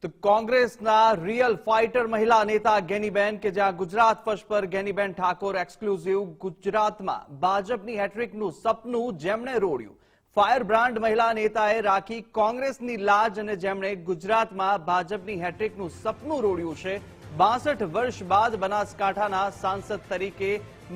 તો કોંગ્રેસના real fighter મહિલા નેતા ગેનીબેન કે જ્યાં ગુજરાત ફર્સ્ટ પર ગેનીબેન ઠાકોર એક્સક્લુઝિવ ગુજરાતમાં ભાજપની હેટ્રિકનું સપનું જેમણે રોડ્યું ફાયર બ્રાન્ડ મહિલા નેતાએ રાખી કોંગ્રેસની લાજ અને જેમણે ગુજરાતમાં ભાજપની હેટ્રિકનું સપનું રોડ્યું છે 62 વર્ષ બાદ બનાસકાંઠાના સાંસદ તરીકે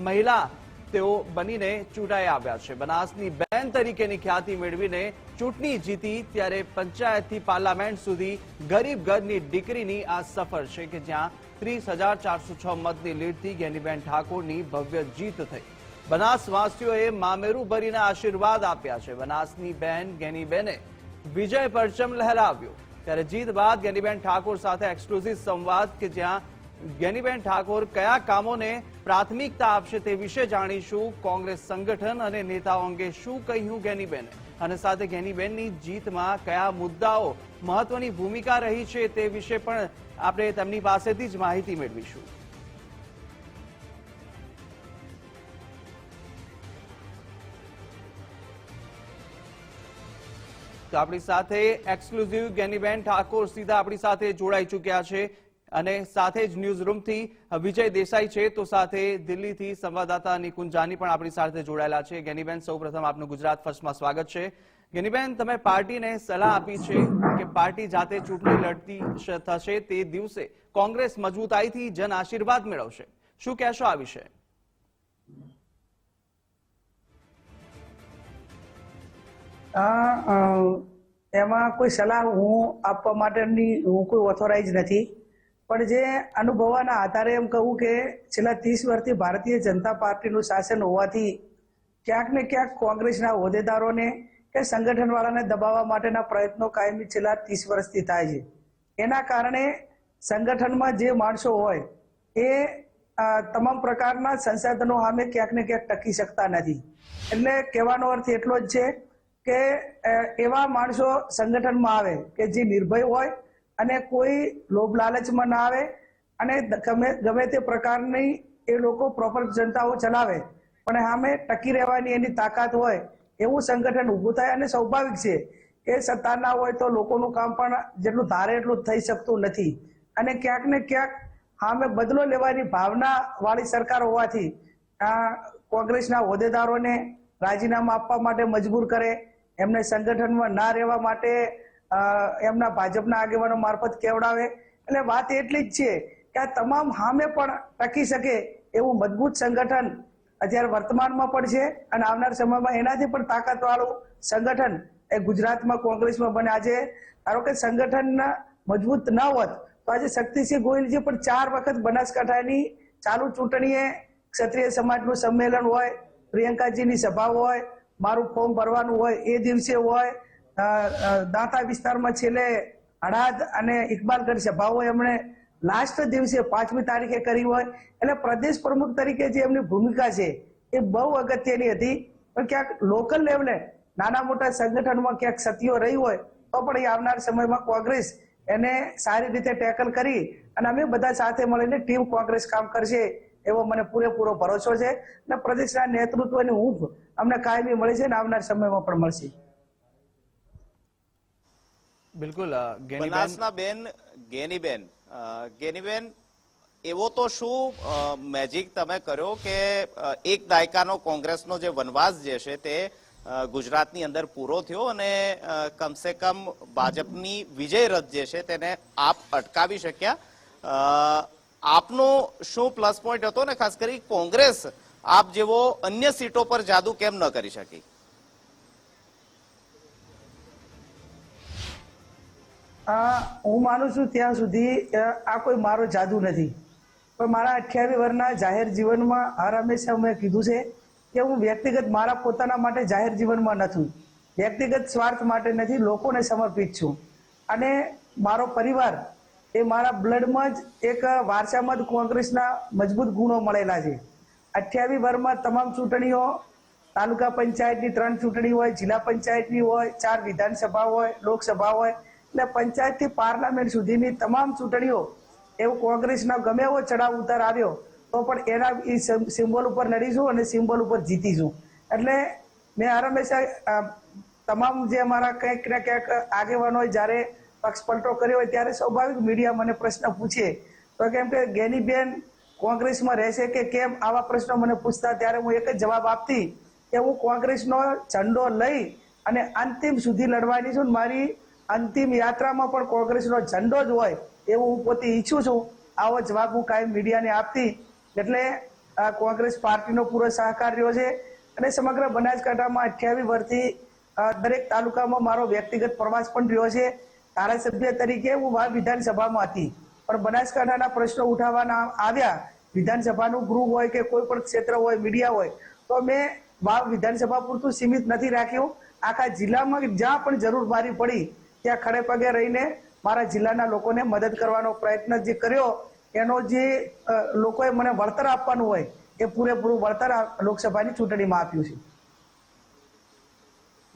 મહિલા તેઓ બનીને ચૂંટાઈ આવ્યા છે। બનાસની બેન તરીકેની ખ્યાતિ મેળવીને ચૂંટણી જીતી ત્યારે પંચાયતથી પાર્લામેન્ટ સુધી ગરીબ ઘરની દીકરીની આ સફર છે કે જ્યાં 30,406 મતની લીડથી ગેનીબેન ઠાકોરની ભવ્ય જીત થઈ। બનાસવાસીઓએ મામેરું ભરીને આશીર્વાદ આપ્યા છે। બનાસની બેન ગેનીબેને વિજય પરચમ લહેરાવ્યો ત્યારે જીત બાદ ગેનીબેન ઠાકોર સાથે એક્સક્લુઝિવ સંવાદ કે જ્યાં ગેનીબેન ઠાકોર કયા કામોને પ્રાથમિકતા આપશે તે વિશે જાણીશું। કોંગ્રેસ સંગઠન અને નેતાઓ અંગે શું કહ્યું ગેનીબેને અને સાથે ગેનીબેનની જીતમાં કયા મુદ્દાઓ મહત્વની ભૂમિકા રહી છે તે વિશે પણ આપણે તેમની પાસેથી જ માહિતી મેળવીશું। તો આપણી સાથે એક્સક્લુઝિવ ગેનીબેન ઠાકોર સીધા આપણી સાથે જોડાઈ ચૂક્યા છે અને સાથે જ ન્યૂઝ રૂમથી વિજય દેસાઈ છે તો સાથે દિલ્હીથી સંવાદદાતા નિકુંજ જાની પણ આપણી સાથે જોડાયેલા છે। ગેનીબેન સૌપ્રથમ આપનું ગુજરાત ફર્સ્ટમાં સ્વાગત છે। ગેનીબેન તમે પાર્ટીને સલાહ આપી છે કે પાર્ટી જાતે ચૂંટણી લડતી થશે તે દિવસે કોંગ્રેસ મજબૂતાઈથી જન આશીર્વાદ મેળવશે, શું કહેશો આ વિશે? એમાં કોઈ સલાહ હું આપવા માટેની હું કોઈ ઓથોરાઇઝ નથી, પણ જે અનુભવના આધારે એમ કહું કે છેલ્લા 30 વર્ષથી ભારતીય જનતા પાર્ટીનું શાસન હોવાથી ક્યાંક ને ક્યાંક કોંગ્રેસના હોદ્દેદારોને કે સંગઠનવાળાને દબાવવા માટેના પ્રયત્નો કાયમી છેલ્લા 30 વર્ષથી થાય છે। એના કારણે સંગઠનમાં જે માણસો હોય એ તમામ પ્રકારના સંસાધનો સામે ક્યાંક ને ક્યાંક ટકી શકતા નથી। એટલે કહેવાનો અર્થ એટલો જ છે કે એવા માણસો સંગઠનમાં આવે કે જે નિર્ભય હોય અને કોઈ લોભ લાલચમાં ના આવે અને ગમે તે પ્રકારની એ લોકો પ્રોપર જનતાઓ ચલાવે પણ સામે ટકી રહેવાની એની તાકાત હોય એવું સંગઠન ઊભું થાય। અને સ્વાભાવિક છે કે સત્તા ના હોય તો લોકોનું કામ પણ જેટલું ધારે એટલું થઈ શકતું નથી અને ક્યાંક ને ક્યાંક સામે બદલો લેવાની ભાવના વાળી સરકાર હોવાથી કોંગ્રેસના હોદ્દેદારોને રાજીનામા આપવા માટે મજબૂર કરે, એમને સંગઠનમાં ના રહેવા માટે એમના ભાજપના આગેવાનો મારફત કેવડાવે। એટલે વાત એટલી જ છે કે આ તમામ સામે પણ ટકી શકે એવું મજબૂત સંગઠન અત્યારે વર્તમાનમાં પણ છે અને આવનાર સમયમાં એનાથી પણ તાકાતવાળું સંગઠન એ ગુજરાતમાં કોંગ્રેસમાં બને। આજે ધારો કે સંગઠન મજબૂત ન હોત તો આજે શક્તિસિંહ ગોહિલજી પણ 4 વખત બનાસકાંઠાની ચાલુ ચૂંટણીએ ક્ષત્રિય સમાજનું સંમેલન હોય, પ્રિયંકાજીની સભા હોય, મારું ફોર્મ ભરવાનું હોય એ દિવસે હોય, દાંતા વિસ્તારમાં છેલ્લે હળાદ અને ઇકબાલગઢ સભાઓ એમણે લાસ્ટ દિવસે 5મી તારીખે કરી હોય। એટલે પ્રદેશ પ્રમુખ તરીકે જે એમની ભૂમિકા છે એ બહુ અગત્યની હતી। પણ ક્યાંક લોકલ લેવલે નાના મોટા સંગઠનમાં ક્યાંક સતીઓ રહી હોય તો પણ એ આવનાર સમયમાં કોંગ્રેસ એને સારી રીતે ટેકલ કરી અને અમે બધા સાથે મળીને ટીમ કોંગ્રેસ કામ કરશે એવો મને પૂરેપૂરો ભરોસો છે અને પ્રદેશના નેતૃત્વની ઊંઘ અમને કાયમી મળી છે અને આવનાર સમયમાં પણ મળશે। બિલકુલ બનાસના બેન ગેનીબેન એવો તો શું મેજિક તમે કર્યો કે એક દાયકાનો કોંગ્રેસનો જે વનવાસ જે છે તે ગુજરાતની અંદર પૂરો થયો અને કમસે કમ ભાજપની વિજય રથ જે છે તેને આપ અટકાવી શક્યા। આપનો શું પ્લસ પોઈન્ટ હતો ને ખાસ કરી કોંગ્રેસ આપ જેવો અન્ય સીટો પર જાદુ કેમ ન કરી શકી? હું માનું છું ત્યાં સુધી આ કોઈ મારો જાદુ નથી, પણ મારા 28 વર્ષના જાહેર જીવનમાં હર હંમેશા મેં કીધું છે કે હું વ્યક્તિગત મારા પોતાના માટે જાહેર જીવનમાં નથી, વ્યક્તિગત સ્વાર્થ માટે નથી, લોકોને સમર્પિત છું અને મારો પરિવાર એ મારા બ્લડમાં જ એક વારસામાં જ કોંગ્રેસના મજબૂત ગુણો મળેલા છે। 28 વર્ષમાં તમામ ચૂંટણીઓ, તાલુકા પંચાયતની 3 ચૂંટણી હોય, જિલ્લા પંચાયતની હોય, 4 વિધાનસભા હોય, લોકસભા હોય, એટલે પંચાયતથી પાર્લામેન્ટ સુધીની તમામ ચૂંટણીઓ એવું કોંગ્રેસનો ગમે એવો ચડાવ ઉતાર આવ્યો તો પણ એના સિમ્બોલ ઉપર લડીશું અને સિમ્બોલ ઉપર જીતીશું। એટલે મેં હર હંમેશા તમામ જે અમારા કંઈક ને કંઈક આગેવાનો જ્યારે પક્ષ પલટો કર્યો હોય ત્યારે સ્વાભાવિક મીડિયા મને પ્રશ્ન પૂછે તો કેમ કે ગેનીબેન કોંગ્રેસમાં રહેશે કે કેમ આવા પ્રશ્નો મને પૂછતા ત્યારે હું એક જ જવાબ આપતી કે હું કોંગ્રેસનો ઝંડો લઈ અને અંતિમ સુધી લડવાની છું. મારી અંતિમ યાત્રામાં પણ કોંગ્રેસનો ઝંડો જ હોય એવું હું પોતે ઈચ્છું છું. આવો જવાબ હું કાયમ મીડિયાને આપતી. એટલે કોંગ્રેસ પાર્ટીનો પૂરો સહકાર રહ્યો છે અને સમગ્ર બનાસકાંઠામાં 28 વર્ષથી દરેક તાલુકામાં મારો વ્યક્તિગત પ્રવાસ પણ રહ્યો છે. ધારાસભ્ય તરીકે હું વાવ વિધાનસભામાં હતી, પણ બનાસકાંઠાના પ્રશ્નો ઉઠાવવાના આવ્યા, વિધાનસભાનું ગૃહ હોય કે કોઈ પણ ક્ષેત્ર હોય, મીડિયા હોય, તો મેં વાવ વિધાનસભા પૂરતું સીમિત નથી રાખ્યું. આખા જિલ્લામાં જ્યાં પણ જરૂર મારી પડી ત્યાં ખડે પગે રહીને મારા જિલ્લાના લોકોને મદદ કરવાનો પ્રયત્ન જે કર્યો, એનો જે લોકોએ મને વળતર આપવાનું હોય એ પૂરેપૂરું વળતર લોકસભાની ચૂંટણીમાં આપ્યું છે.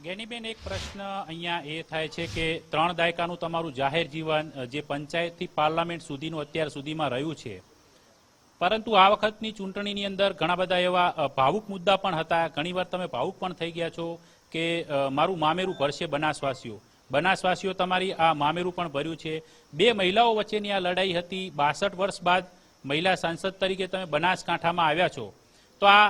ગેનીબેન, એક પ્રશ્ન અહીંયા એ થાય છે કે 3 દાયકાનું તમારું જાહેર જીવન જે પંચાયતથી પાર્લામેન્ટ સુધીનું અત્યાર સુધીમાં રહ્યું છે, પરંતુ આ વખતની ચૂંટણીની અંદર ઘણા બધા એવા ભાવુક મુદ્દા પણ હતા. ઘણીવાર તમે ભાવુક પણ થઈ ગયા છો કે મારું મામેરું ભરશે બનાસવાસીઓ તમારી આ મામેરું પણ ભર્યું છે. 2 મહિલાઓ વચ્ચેની આ લડાઈ હતી. 62 વર્ષ બાદ મહિલા સાંસદ તરીકે તમે બનાસકાંઠામાં આવ્યા છો, તો આ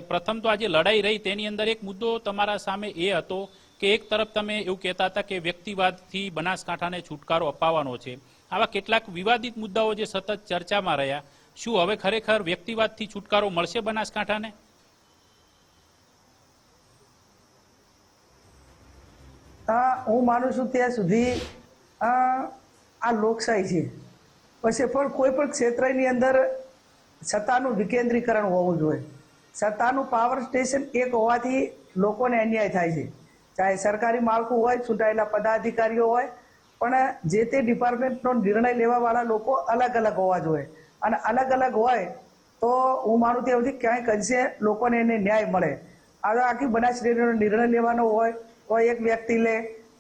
પ્રથમ તો આજે લડાઈ રહી તેની અંદર એક મુદ્દો તમારા સામે એ હતો કે એક તરફ તમે એવું કહેતા હતા કે વ્યક્તિવાદથી બનાસકાંઠાને છુટકારો અપાવવાનો છે. આવા કેટલાક વિવાદિત મુદ્દાઓ જે સતત ચર્ચામાં રહ્યા, શું હવે ખરેખર વ્યક્તિવાદથી છુટકારો મળશે બનાસકાંઠાને? હું માનું છું ત્યાં સુધી આ લોકશાહી છે, પછી પણ કોઈ પણ ક્ષેત્રની અંદર સત્તાનું વિકેન્દ્રીકરણ હોવું જોઈએ. સત્તાનું પાવર સ્ટેશન એક હોવાથી લોકોને અન્યાય થાય છે. ચાહે સરકારી માળખું હોય, ચૂંટાયેલા પદાધિકારીઓ હોય, પણ જે તે ડિપાર્ટમેન્ટનો નિર્ણય લેવાવાળા લોકો અલગ અલગ હોવા જોઈએ. અને અલગ અલગ હોય તો હું માનું ત્યાં સુધી ક્યાંક અંશે લોકોને એને ન્યાય મળે. આખી બનાસ ડેરીનો નિર્ણય લેવાનો હોય તો એક વ્યક્તિ લે,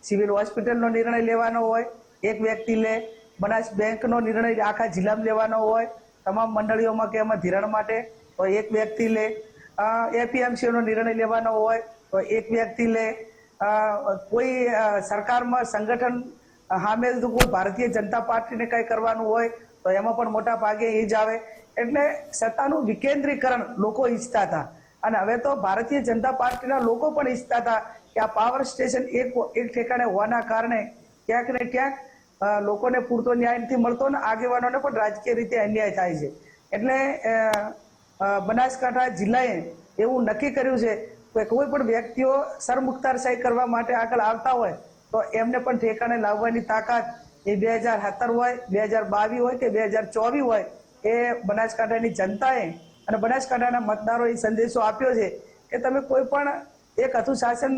સિવિલ હોસ્પિટલનો નિર્ણય લેવાનો હોય એક વ્યક્તિ લે, બનાસ બેંકનો નિર્ણય આખા જિલ્લામાં લેવાનો હોય, તમામ મંડળીઓમાં કે એમાં ધિરાણ માટે તો એક વ્યક્તિ લે, એપીએમસીનો નિર્ણય લેવાનો હોય તો એક વ્યક્તિ લે, કોઈ સરકારમાં સંગઠન સામે કોઈ ભારતીય જનતા પાર્ટીને કંઈ કરવાનું હોય તો એમાં પણ મોટા ભાગે એ જ આવે. એટલે સત્તાનું વિકેન્દ્રીકરણ લોકો ઈચ્છતા હતા અને હવે તો ભારતીય જનતા પાર્ટીના લોકો પણ ઈચ્છતા હતા કે આ પાવર સ્ટેશન એક ઠેકાણે હોવાના કારણે ક્યાંક ને ક્યાંક લોકોને પૂરતો ન્યાય નથી મળતો અને આગેવાનોને પણ રાજકીય રીતે અન્યાય થાય છે. એટલે બનાસકાંઠા જિલ્લાએ એવું નક્કી કર્યું છે કે કોઈ પણ વ્યક્તિઓ સરમુખતારશાહી કરવા માટે આગળ આવતા હોય તો એમને પણ ઠેકાણે લાવવાની તાકાત એ 2017 હોય, 2022 હોય કે 2024 હોય, એ બનાસકાંઠાની જનતાએ અને બનાસકાંઠાના મતદારોએ સંદેશો આપ્યો છે કે તમે કોઈ પણ એક હતું શાસન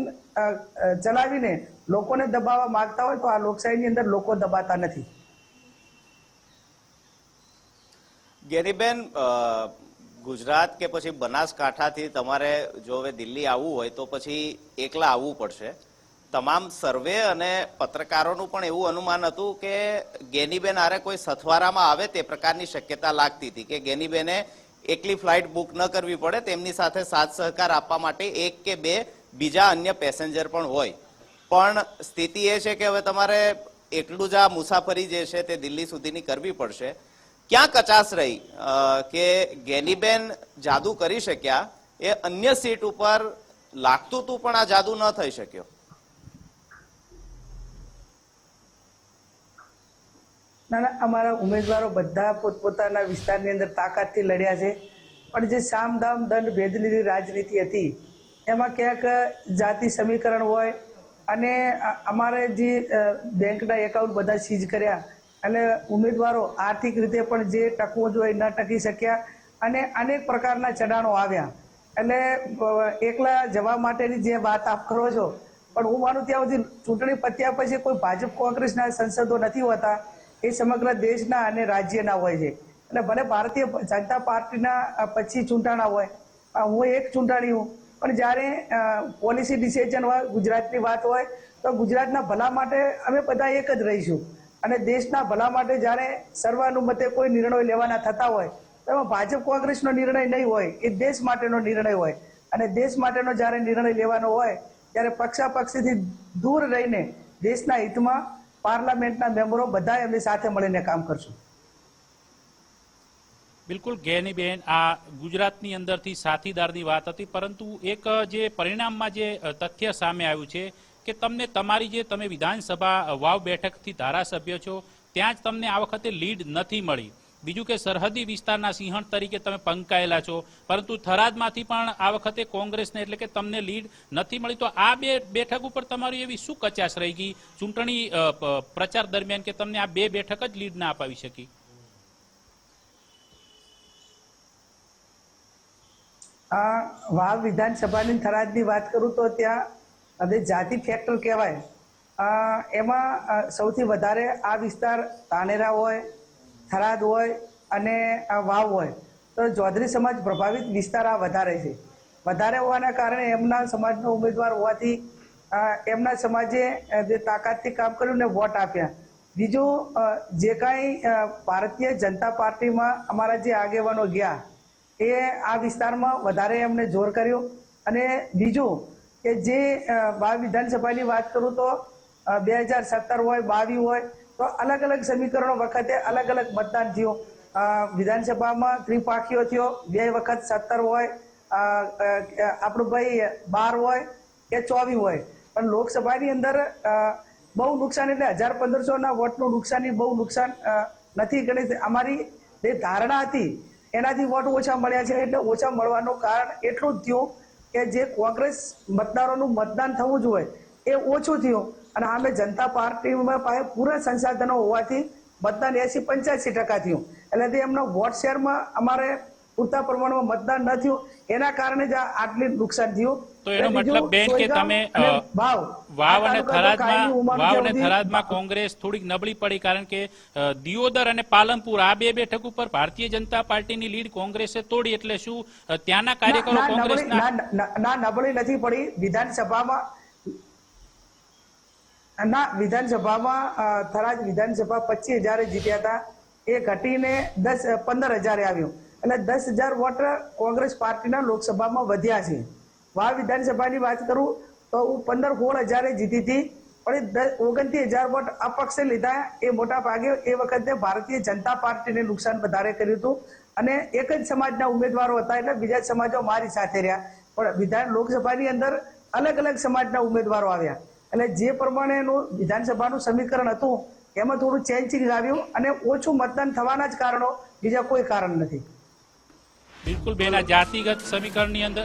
ચલાવીને લોકોને દબાવવા માંગતા હોય તો આ લોકશાહીની અંદર લોકો દબાતા નથી. ગેનીબેન, ગુજરાત કે પછી બનાસકાંઠાથી તમારે જો હવે દિલ્હી આવવું હોય તો પછી એકલા આવવું પડશે. તમામ સર્વે અને પત્રકારોનું પણ એવું અનુમાન હતું કે ગેનીબેન આરે કોઈ સથવારામાં આવે તે પ્રકારની શક્યતા લાગતી હતી કે ગેનીબેને એકલી ફ્લાઇટ બુક ન કરવી પડે, તેમની સાથે સાથ સહકાર આપવા માટે 1 કે 2 બીજા અન્ય પેસેન્જર પણ હોય. પણ સ્થિતિ એ છે કે હવે તમારે એટલું જ આ મુસાફરી જે છે તે દિલ્હી સુધીની કરવી પડશે. ક્યાં કચાશ રહી કે ગેનીબેન જાદુ કરી શક્યા, એ અન્ય સીટ ઉપર લાગતું હતું પણ આ જાદુ ન થઈ શક્યો? ના, અમારા ઉમેદવારો બધા પોતપોતાના વિસ્તારની અંદર તાકાતથી લડ્યા છે, પણ જે સામદામ દંડ ભેદની રાજનીતિ હતી એમાં ક્યાંક જાતિ સમીકરણ હોય અને અમારે જે બેંકના એકાઉન્ટ બધા સીઝ કર્યા અને ઉમેદવારો આર્થિક રીતે પણ જે ટકવું જોઈએ ન ટકી શક્યા અને અનેક પ્રકારના ચડાણો આવ્યા. એટલે એકલા જવા માટેની જે વાત આપ કરો છો, પણ હું માનું ત્યાં સુધી ચૂંટણી પત્યા પછી કોઈ ભાજપ કોંગ્રેસના સંસદો નથી હોતા, એ સમગ્ર દેશના અને રાજ્યના હોય છે. એટલે ભલે ભારતીય જનતા પાર્ટીના 25 ચૂંટાણા હોય, હું એક ચૂંટાણી હું, પણ જ્યારે પોલિસી ડિસિઝન હોય, ગુજરાતની વાત હોય તો ગુજરાતના ભલા માટે અમે બધા એક જ રહીશું. અને દેશના ભલા માટે જ્યારે સર્વાનુમતે કોઈ નિર્ણય લેવાના થતા હોય તો એમાં ભાજપ કોંગ્રેસનો નિર્ણય નહીં હોય, એ દેશ માટેનો નિર્ણય હોય. અને દેશ માટેનો જ્યારે નિર્ણય લેવાનો હોય ત્યારે પક્ષાપક્ષીથી દૂર રહીને દેશના હિતમાં પાર્લામેન્ટના મેમ્બરો બધા અમે સાથે મળીને કામ કરશું. બિલકુલ ગેનીબેન, આ ગુજરાતની અંદરથી સાથીદારની વાત હતી, પરંતુ એક જે પરિણામમાં જે તથ્ય સામે આવ્યું છે કે તમને તમારી જે તમે વિધાનસભા વાવ બેઠકથી ધારાસભ્ય છો ત્યાં જ તમને આ વખતે લીડ નથી મળી. બીજું કે સરહદી વિસ્તારના સિંહણ તરીકે તમે પંકાયેલા છો, પરંતુ થરાદમાંથી પણ આ વખતે કોંગ્રેસને એટલે કે તમને લીડ નથી મળી. તો આ બે બેઠક ઉપર તમારી એવી શું કચાશ રહી ગઈ ચૂંટણી પ્રચાર દરમિયાન કે તમને આ બે બેઠક જ લીડ ના અપાવી શકી? આ વાવ વિધાનસભાની થરાદની વાત કરું તો ત્યાં હવે જાતિ ફેક્ટર કહેવાય. એમાં સૌથી વધારે આ વિસ્તાર ધાનેરા હોય, થરાદ હોય અને વાવ હોય, તો ચૌધરી સમાજ પ્રભાવિત વિસ્તાર આ વધારે છે. વધારે હોવાના કારણે એમના સમાજનો ઉમેદવાર હોવાથી એમના સમાજે જે તાકાતથી કામ કર્યું ને વોટ આપ્યા. બીજું જે કાંઈ ભારતીય જનતા પાર્ટીમાં અમારા જે આગેવાનો ગયા એ આ વિસ્તારમાં વધારે એમને જોર કર્યું. અને બીજું કે જે વાવ વિધાનસભાની વાત કરું તો 2017 હોય, 22 હોય, તો અલગ અલગ સમીકરણો વખતે અલગ અલગ મતદાન થયું. વિધાનસભામાં ત્રિપાખીઓ થયો, 2 વખત 17 હોય, આપણું ભાઈ 12 હોય કે 24 હોય. પણ લોકસભાની અંદર બહુ નુકસાન એટલે 1000-1500 વોટનું નુકસાન બહુ નુકસાન નથી ગણી. અમારી જે ધારણા હતી એનાથી વોટ ઓછા મળ્યા છે. એટલે ઓછા મળવાનું કારણ એટલું જ થયું કે જે કોંગ્રેસ મતદારોનું મતદાન થવું જોઈએ એ ઓછું થયું. અને અમે જનતા પાર્ટીમાં પાસે પૂરા સંસાધનો હોવાથી મતદાન 80-85% થયું. એટલે એમના વોટ શેરમાં અમારે પૂરતા પ્રમાણમાં મતદાન ન થયું, એના કારણે જ આટલી નુકસાન થયું. તો એનો મતલબ બેન કે તમે વાવ અને થરાદમાં કોંગ્રેસ થોડીક નબળી પડી, કારણ કે દિયોદર અને પાલનપુર આ બે બેઠક ઉપર ભારતીય જનતા પાર્ટીની લીડ કોંગ્રેસે તોડી. એટલે શું ત્યાંના કાર્યકરો કોંગ્રેસના ના નબળી નથી પડી. વિધાનસભામાં થરાદ વિધાનસભા 25,000 જીત્યા હતા, એ ઘટીને 15,000 આવ્યું. એટલે 10,000 વોટ કોંગ્રેસ પાર્ટીના લોકસભામાં વધ્યા છે. વાવ વિધાનસભાની વાત કરું તો 15-16,000 જીતી હતી, પણ 29,000 વોટ અપક્ષે લીધા. એ મોટા ભાગે એ વખતે ભારતીય જનતા પાર્ટીને નુકસાન વધારે કર્યું હતું. અને એક જ સમાજના ઉમેદવારો હતા એટલે બીજા સમાજો મારી સાથે રહ્યા. પણ લોકસભાની અંદર અલગ અલગ સમાજના ઉમેદવારો આવ્યા. એટલે જે પ્રમાણેનું વિધાનસભાનું સમીકરણ હતું એમાં થોડું ચેન્જિંગ આવ્યું અને ઓછું મતદાન થવાના જ કારણો, બીજા કોઈ કારણ નથી. બિલકુલ બેન, આ જાતિગત સમીકરણની અંદર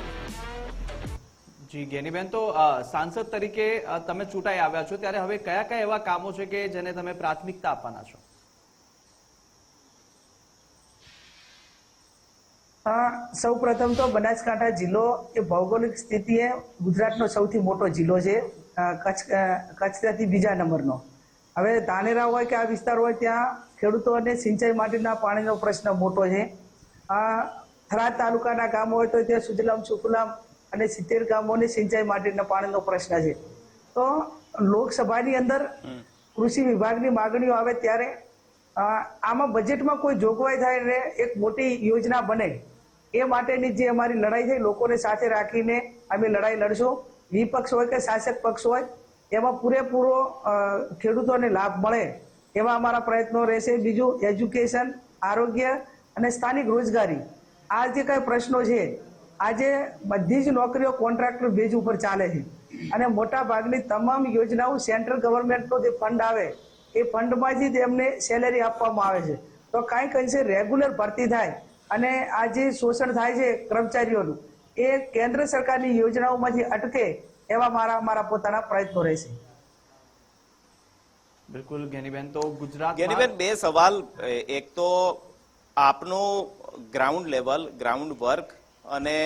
જી ગેનીબેન, તો સાંસદ તરીકે તમે ચૂંટાઈ આવ્યા છો, ત્યારે હવે કયા કયા એવા કામો છે કે જેને તમે પ્રાથમિકતા આપવાના છો? સૌ પ્રથમ તો બનાસકાંઠા જિલ્લો એ ભૌગોલિક સ્થિતિએ ગુજરાતનો સૌથી મોટો જિલ્લો છે. કચ્છથી બીજા નંબરનો. હવે ધાનેરા હોય કે આ વિસ્તાર હોય ત્યાં ખેડૂતોને સિંચાઈ માટેના પાણીનો પ્રશ્ન મોટો છે. થરાદ તાલુકાના ગામો હોય તો ત્યાં સુજલામ સુફલામ અને 70 ગામોને સિંચાઈ માટેના પાણીનો પ્રશ્ન છે. તો લોકસભાની અંદર કૃષિ વિભાગની માગણીઓ આવે ત્યારે આમાં બજેટમાં કોઈ જોગવાઈ થાય ને એક મોટી યોજના બને, એ માટેની જે અમારી લડાઈ છે લોકોને સાથે રાખીને અમે લડાઈ લડશું. વિપક્ષ હોય કે શાસક પક્ષ હોય એમાં પૂરેપૂરો ખેડૂતોને લાભ મળે એવા અમારા પ્રયત્નો રહેશે. બીજું એજ્યુકેશન, આરોગ્ય અને સ્થાનિક રોજગારી, આ જે કઈ પ્રશ્નો છે, આજે બધી જ નોકરીઓ કોન્ટ્રાક્ટર બેઝ ઉપર ચાલે છે. અને મોટા ભાગની તમામ યોજનાઓ સેન્ટ્રલ ગવર્મેન્ટનો જે ફંડ આવે એ ફંડમાંથી તેમને સેલેરી આપવામાં આવે છે. તો કાંઈક અંશે રેગ્યુલર ભરતી થાય અને આ જે શોષણ થાય છે કર્મચારીઓનું એ કેન્દ્ર સરકારની યોજનાઓમાંથી અટકે એવા મારા પોતાના પ્રયત્નો રહેશે. બિલકુલ ગેનીબેન, તો ગુજરાત ગેનીબેન, બે સવાલ. એક તો આપનું ગ્રાઉન્ડ લેવલ, ગ્રાઉન્ડ વર્ક અને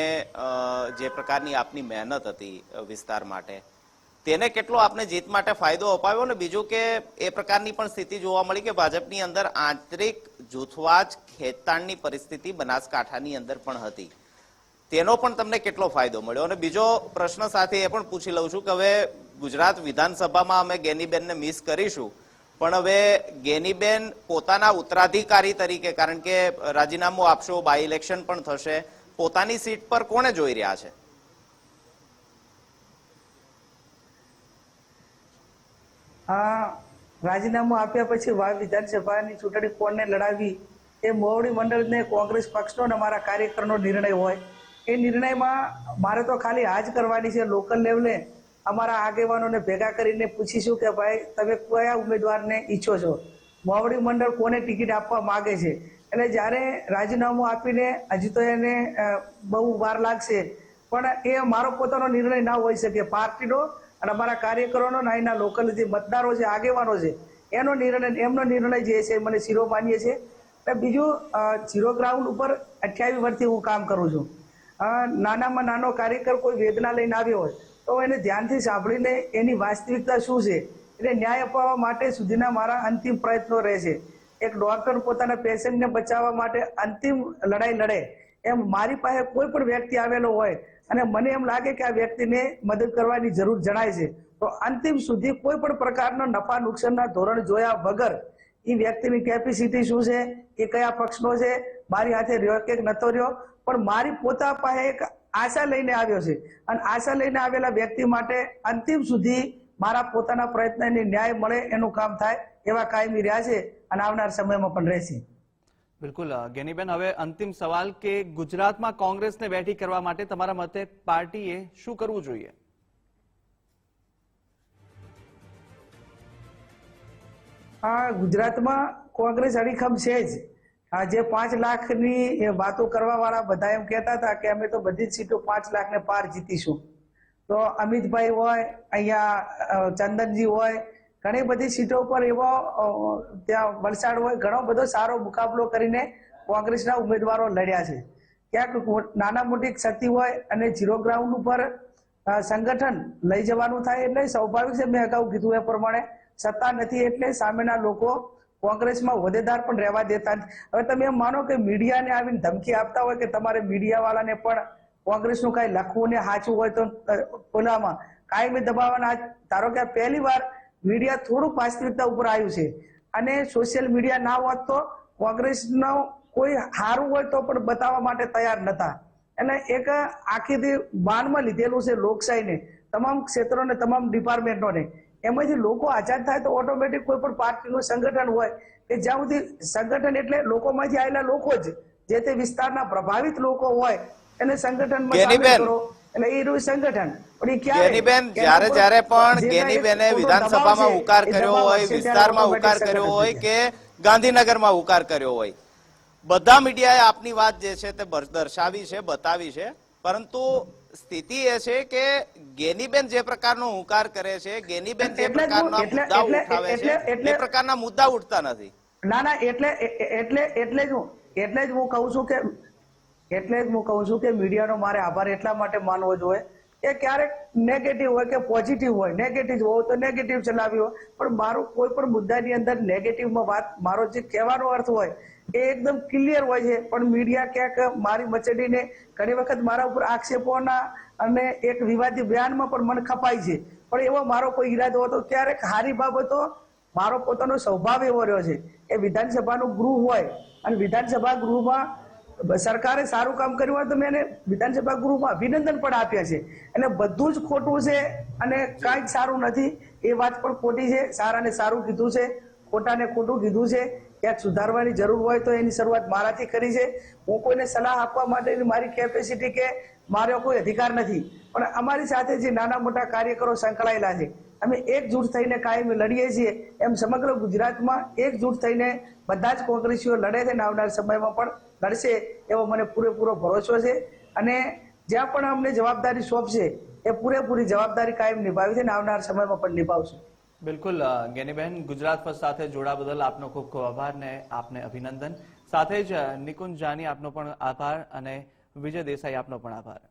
જે પ્રકારની આપની મહેનત હતી વિસ્તાર માટે, તેને કેટલો આપને જીત માટે ફાયદો અપાવ્યો? ને બીજું કે એ પ્રકારની પણ સ્થિતિ જોવા મળી કે ભાજપની અંદર આંતરિક જૂથવાદ, ખેંચતાણની પરિસ્થિતિ બનાસકાંઠાની અંદર પણ હતી, તેનો પણ તમને કેટલો ફાયદો મળ્યો? અને બીજો પ્રશ્ન સાથે એ પણ પૂછી લઉં છું કે હવે ગુજરાત વિધાનસભામાં અમે ગેનીબેનને મિસ કરીશું, પણ હવે ગેનીબેન પોતાના ઉત્તરાધિકારી તરીકે, કારણ કે રાજીનામું આપશો, બાય ઇલેક્શન પણ થશે, પોતાની સીટ પર કોને જોઈ રહ્યા છે? રાજીનામું આપ્યા પછી વિધાનસભાની ચૂંટણી કોને લડાવી એ મોવડી મંડળને કોંગ્રેસ પક્ષનો અને અમારા કાર્યકરનો નિર્ણય હોય. એ નિર્ણયમાં મારે તો ખાલી આ જ કરવાની છે. લોકલ લેવલે અમારા આગેવાનોને ભેગા કરીને પૂછીશું કે ભાઈ તમે કયા ઉમેદવારને ઈચ્છો છો, મોવડી મંડળ કોને ટિકિટ આપવા માંગે છે. એટલે જ્યારે રાજીનામું આપીને હજી તો એને બહુ વાર લાગશે, પણ એ મારો પોતાનો નિર્ણય ના હોઈ શકે. પાર્ટીનો અને અમારા કાર્યકરોનો અને અહીંના લોકલ જે મતદારો છે, આગેવાનો છે, એનો નિર્ણય જે છે મને શિરો માનીએ છે. અને બીજું ઝીરો ગ્રાઉન્ડ ઉપર 28 વર્ષથી હું કામ કરું છું. નાનામાં નાનો કાર્યકર કોઈ વેદના લઈને આવ્યો હોય તો એને ધ્યાનથી સાંભળીને એની વાસ્તવિકતા શું છે એટલે ન્યાય અપાવવા માટે સુધીના મારા અંતિમ પ્રયત્નો રહેશે. એક ડોક્ટર પોતાના પેશન્ટને બચાવવા માટે અંતિમ લડાઈ લડે એમ મારી પાસે કોઈ પણ વ્યક્તિ આવેલો હોય અને મને એમ લાગે કે આ વ્યક્તિને મદદ કરવાની જરૂર જણાય છે તો અંતિમ સુધી કોઈ પણ પ્રકારના નફા નુકસાનના ધોરણ જોયા વગર એ વ્યક્તિની કેપેસિટી શું છે, એ કયા પક્ષનો છે, મારી હાથે રહ્યો કે નતો રહ્યો, પણ મારી પોતા પાસે એક આશા લઈને આવ્યો છે અને આશા લઈને આવેલા વ્યક્તિ માટે અંતિમ સુધી મારા પોતાના પ્રયત્નને ન્યાય મળે એનું કામ થાય એવા કાયમી રહ્યા છે અને આવનાર સમયમાં પણ રહેશે. બિલકુલ ગેનીબેન, હવે અંતિમ સવાલ કે ગુજરાતમાં કોંગ્રેસને બેઠી કરવા માટે તમારા મતે પાર્ટીએ શું કરવું જોઈએ? ગુજરાતમાં કોંગ્રેસ અડીખમ છે જ. જે 5 લાખની વાતો કરવા વાળા બધા એમ કહેતા હતા કે અમે તો બધી જ સીટો 5 લાખને પાર જીતીશું. તો અમિતભાઈ હોય, અહીંયા ચંદનજી હોય, ઘણી બધી સીટો પર એવો ત્યાં વલસાડ હોય ઘણો બધો સારો મુકાબલો કરીને કોંગ્રેસના ઉમેદવારો લડ્યા છે. ક્યાંક નાના મોટી ક્ષતિ હોય અને ઝીરો ગ્રાઉન્ડ ઉપર સંગઠન લઈ જવાનું થાય એટલે સ્વાભાવિક છે. મેં અગાઉ કીધું એ પ્રમાણે સત્તા નથી એટલે સામેના લોકો કોંગ્રેસમાં હોદ્દેદાર પણ રહેવા દેતા નથી. હવે તમે એમ માનો કે મીડિયાને આવીને ધમકી આપતા હોય કે તમારે મીડિયા વાળાને પણ કોંગ્રેસનું કઈ લખવું ને સાચું હોય તો ઓલામાં કાયમી દબાવવાના. ધારો કે પહેલી વાર મીડિયા થોડુંક વાસ્તવિકતા ઉપર આવ્યું છે અને સોશિયલ મીડિયા ના હોત તો કોંગ્રેસનો કોઈ સારું હોય તો પણ બતાવવા માટે તૈયાર નતા. એટલે એક આખી બાનમાં લીધેલું છે લોકશાહીને, તમામ ક્ષેત્રોને, તમામ ડિપાર્ટમેન્ટોને. એમાંથી લોકો આઝાદ થાય તો ઓટોમેટિક કોઈ પણ પાર્ટીનું સંગઠન હોય કે જ્યાં સુધી સંગઠન એટલે લોકોમાંથી આવેલા લોકો જ જે તે વિસ્તારના પ્રભાવિત લોકો હોય એને સંગઠનમાં સામેલ કરો એટલે એ રહ્યું સંગઠન. પણ એ ક્યારે ગેનીબેન જ્યારે પણ ગેનીબેને વિધાનસભામાં હુકાર કર્યો હોય, વિસ્તારમાં હુકાર કર્યો હોય કે ગાંધીનગરમાં હુકાર કર્યો હોય, બધા મીડિયાએ આપની વાત જે છે તે દર્શાવી છે, બતાવી છે, પરંતુ સ્થિતિ એ છે કે ગેનીબેન જે પ્રકારનો હુંકાર કરે છે, ગેનીબેન જે પ્રકારના મુદ્દા ઉઠાવે છે એ પ્રકારના મુદ્દા ઉઠતા નથી. ના એટલે જ હું કહું છું કે મીડિયાનો મારે આભાર એટલા માટે માનવો જોઈએ કે ક્યારેક નેગેટિવ હોય કે પોઝિટિવ હોય. નેગેટિવ હોય તો નેગેટિવ ચલાવી હોય, પણ મારું કોઈ પણ મુદ્દાની અંદર નેગેટિવમાં વાત, મારો જે કહેવાનો અર્થ હોય એ એકદમ ક્લિયર હોય છે. પણ મીડિયા ક્યાંક મારી મચડીને ઘણી વખત મારા ઉપર આક્ષેપોના અને એક વિવાદી બયાનમાં પણ મને ખપાય છે. પણ એવો મારો કોઈ ઈરાદો હતો ક્યારેક હારી બાબતો, મારો પોતાનો સ્વભાવ એવો રહ્યો છે કે વિધાનસભાનું ગૃહ હોય અને વિધાનસભા ગૃહમાં સરકારે સારું કામ કર્યું હોય તો મેં એને વિધાનસભા ગૃહમાં અભિનંદન પણ આપ્યા છે. અને બધું જ ખોટું છે અને કાંઈ સારું નથી એ વાત પણ ખોટી છે. સારાને સારું કીધું છે, ખોટાને ખોટું કીધું છે. ક્યાંક સુધારવાની જરૂર હોય તો એની શરૂઆત મારાથી કરી છે. હું કોઈને સલાહ આપવા માટે મારી કેપેસિટી કે મારો કોઈ અધિકાર નથી, પણ અમારી સાથે જે નાના મોટા કાર્યકરો સંકળાયેલા છે અમે એકજૂટ થઈને કાયમ લડીએ છીએ. એમ સમગ્ર ગુજરાતમાં એકજૂટ થઈને બધા જ કોંગ્રેસીઓ લડે છે અને આવનાર સમયમાં પણ લડશે એવો મને પૂરેપૂરો ભરોસો છે. અને જ્યાં પણ અમને જવાબદારી સોંપશે એ પૂરેપૂરી જવાબદારી કાયમ નિભાવી છે અને આવનાર સમયમાં પણ નિભાવશું. બિલકુલ ગેનીબેન, ગુજરાત ફર્સ્ટ સાથે જોડા બદલ આપનો ખૂબ ખૂબ આભાર ને આપને અભિનંદન. સાથે જ નિકુંજ જાની આપનો પણ આભાર અને વિજય દેસાઈ આપનો પણ આભાર.